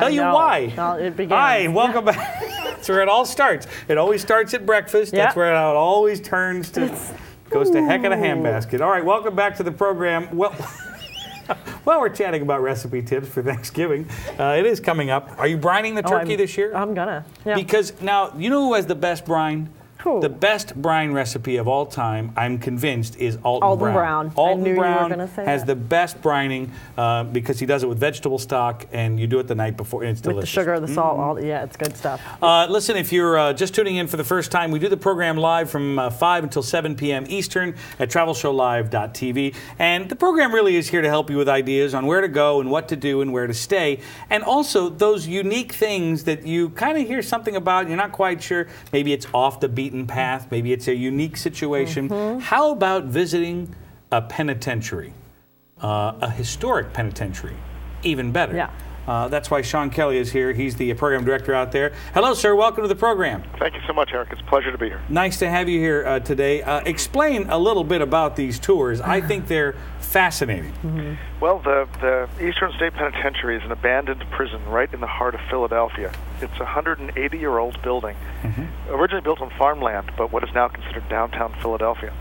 tell you why. Well, it begins. Hi, welcome back. That's where it all starts. It always starts at breakfast. That's where it always turns to, goes to heck in a handbasket. All right, welcome back to the program. Well, while we're chatting about recipe tips for Thanksgiving, it is coming up. Are you brining the turkey this year? I'm gonna. Yeah. Because now, you know who has the best brine? Who? The best brine recipe of all time, I'm convinced, is Alton Brown. Alton Brown has the best brining because he does it with vegetable stock, and you do it the night before, and it's delicious. With the sugar, the salt, yeah, it's good stuff. Listen, if you're just tuning in for the first time, we do the program live from 5 until 7 p.m. Eastern at travelshowlive.tv, and the program really is here to help you with ideas on where to go and what to do and where to stay, and also those unique things that you kind of hear something about, and you're not quite sure. Maybe it's off the beaten path. Maybe it's a unique situation. How about visiting a penitentiary, a historic penitentiary? Even better. Yeah. That's why Sean Kelly is here. He's the program director out there. Hello, sir. Welcome to the program. Thank you so much, Eric. It's a pleasure to be here. Nice to have you here today. Explain a little bit about these tours. I think they're fascinating. Well, the Eastern State Penitentiary is an abandoned prison right in the heart of Philadelphia. It's a 180-year-old building, originally built on farmland, but what is now considered downtown Philadelphia.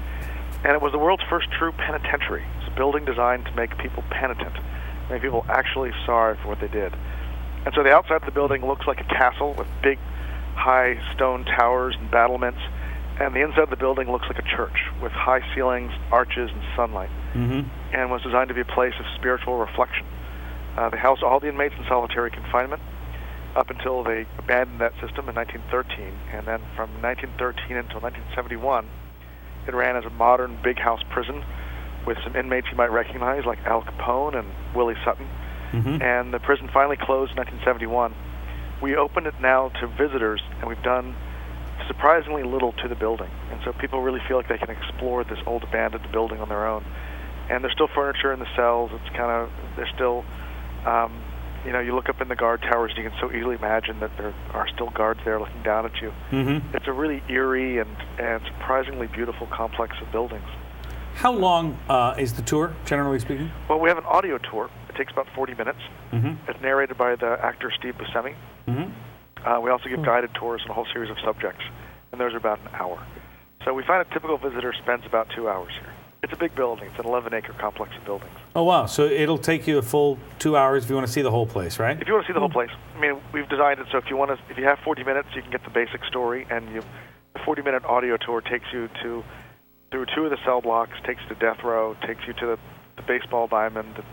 And it was the world's first true penitentiary. It's a building designed to make people penitent, make people actually sorry for what they did. And so the outside of the building looks like a castle with big, high stone towers and battlements, and the inside of the building looks like a church with high ceilings, arches, and sunlight, and was designed to be a place of spiritual reflection. They housed all the inmates in solitary confinement up until they abandoned that system in 1913, and then from 1913 until 1971, it ran as a modern big house prison with some inmates you might recognize, like Al Capone and Willie Sutton. And the prison finally closed in 1971. We opened it now to visitors, and we've done surprisingly little to the building. And so people really feel like they can explore this old abandoned building on their own. And there's still furniture in the cells. It's kind of, there's still, you know, you look up in the guard towers, and you can so easily imagine that there are still guards there looking down at you. It's a really eerie and surprisingly beautiful complex of buildings. How long is the tour, generally speaking? Well, we have an audio tour. It takes about 40 minutes. It's narrated by the actor Steve Buscemi. We also give guided tours on a whole series of subjects, and those are about an hour. So we find a typical visitor spends about 2 hours here. It's a big building. It's an 11-acre complex of buildings. Oh, wow. So it'll take you a full 2 hours if you want to see the whole place, right? If you want to see the whole place. I mean, we've designed it so if you want to, if you have 40 minutes, you can get the basic story, and the 40-minute audio tour takes you through two of the cell blocks, takes you to death row, takes you to the baseball diamond,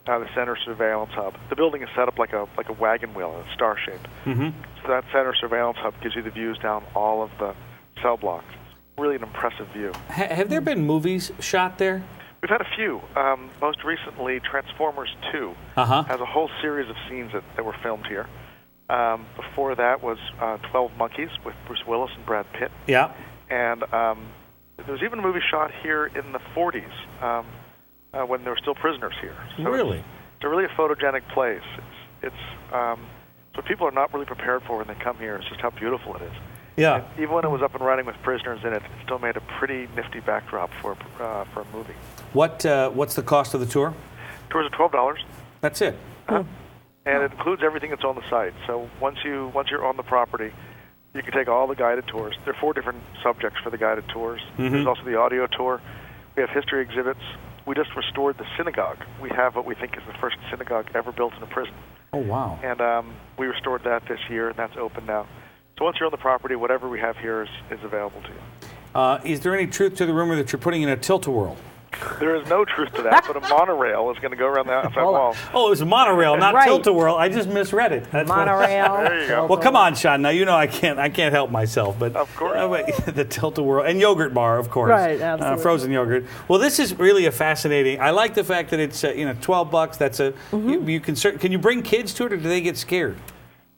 the center surveillance hub. The building is set up like a wagon wheel, a star shape. So that center surveillance hub gives you the views down all of the cell blocks. Really an impressive view. Have there been movies shot there? We've had a few. Most recently, Transformers 2 has a whole series of scenes that were filmed here. Before that was 12 Monkeys with Bruce Willis and Brad Pitt. Yeah. And there was even a movie shot here in the 40s when there were still prisoners here. So really? It's a really photogenic place. It's what people are not really prepared for when they come here. It's just how beautiful it is. Yeah. And even when it was up and running with prisoners in it, it still made a pretty nifty backdrop for a movie. What's the cost of the tour? Tours are $12. That's it. And it includes everything that's on the site. So once you're on the property, you can take all the guided tours. There are 4 different subjects for the guided tours. There's also the audio tour. We have history exhibits. We just restored the synagogue. We have what we think is the first synagogue ever built in a prison. Oh, wow. And we restored that this year, and that's open now. So once you're on the property, whatever we have here is available to you. Is there any truth to the rumor that you're putting in a tilt-a-whirl? There is no truth to that, but a monorail is going to go around the outside wall. Oh, it was a monorail, not tilt-a-whirl. I just misread it. That's monorail. There you go. Well, come on, Sean. Now you know I can't help myself, but of course, the tilt-a-whirl and yogurt bar, of course, right? Absolutely. Frozen yogurt. Well, this is really a fascinating. I like the fact that it's $12. That's a you can you bring kids to it, or do they get scared?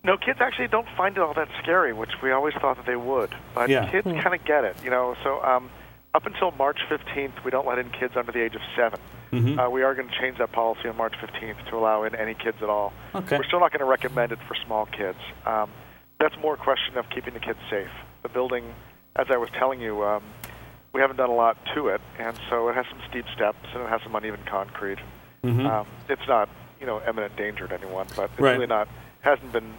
No, kids actually don't find it all that scary, which we always thought that they would. But kids kind of get it, So up until March 15th, we don't let in kids under the age of 7. We are going to change that policy on March 15th to allow in any kids at all. Okay. We're still not going to recommend it for small kids. That's more a question of keeping the kids safe. The building, as I was telling you, we haven't done a lot to it, and so it has some steep steps and it has some uneven concrete. It's not, imminent danger to anyone, but it's really not hasn't been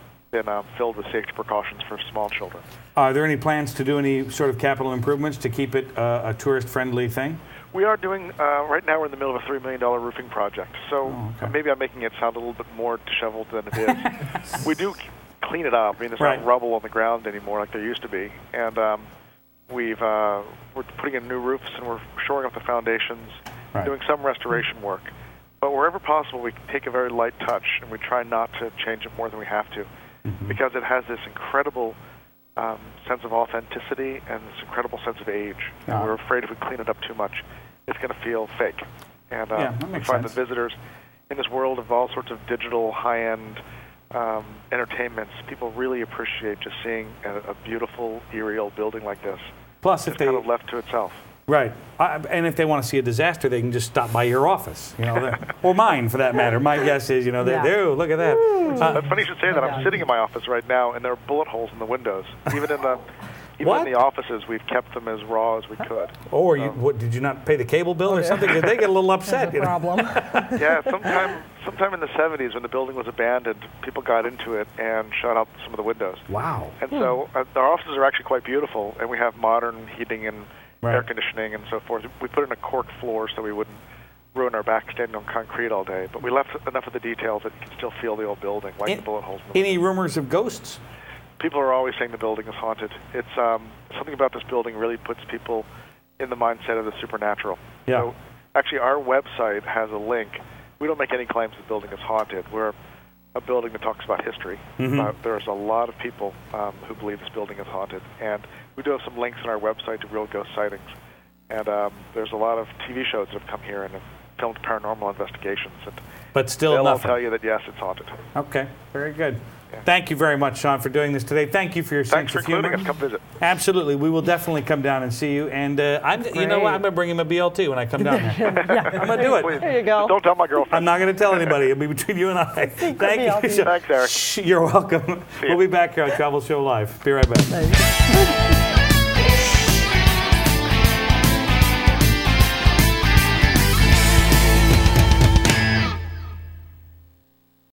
filled with safety precautions for small children. Are there any plans to do any sort of capital improvements to keep it a tourist-friendly thing? We are doing, right now we're in the middle of a $3 million roofing project, so maybe I'm making it sound a little bit more disheveled than it is. We do clean it up. I mean, there's not rubble on the ground anymore like there used to be, and we're putting in new roofs and we're shoring up the foundations, doing some restoration work. But wherever possible, we take a very light touch, and we try not to change it more than we have to, because it has this incredible sense of authenticity and this incredible sense of age. And we're afraid if we clean it up too much, it's going to feel fake. And we find that visitors in this world of all sorts of digital, high-end entertainments, people really appreciate just seeing a beautiful, eerie old building like this. Plus, if they kind of left to itself. Right, and if they want to see a disaster, they can just stop by your office, or mine for that matter. My guess is, look at that. It's funny you should say that. I'm sitting in my office right now, and there are bullet holes in the windows. Even in the offices, we've kept them as raw as we could. Or did you not pay the cable bill or something? Did they get a little upset? Problem. Yeah, sometime in the 70s when the building was abandoned, people got into it and shut out some of the windows. Wow. And so our offices are actually quite beautiful, and we have modern heating and air conditioning and so forth. We put in a cork floor so we wouldn't ruin our back standing on concrete all day, but we left enough of the details that you can still feel the old building, like the bullet holes in the Any rumors of ghosts? People are always saying the building is haunted. It's something about this building really puts people in the mindset of the supernatural. Yeah. So actually our website has a link. We don't make any claims the building is haunted. We're a building that talks about history. There's a lot of people who believe this building is haunted, and we do have some links on our website to real ghost sightings. And there's a lot of TV shows that have come here and have filmed paranormal investigations. But still they'll all nothing. tell you that, yes, it's haunted. Okay, very good. Yeah. Thank you very much, Sean, for doing this today. Thank you for your sense of humor. Thanks for including us. Come visit. Absolutely. We will definitely come down and see you. And you know what? I'm going to bring him a BLT when I come down there. I'm going to do it. Please. There you go. Don't tell my girlfriend. I'm not going to tell anybody. It'll be between you and I. Thank you. Thanks, Eric. You're welcome. We'll be back here on Travel Show Live. Be right back.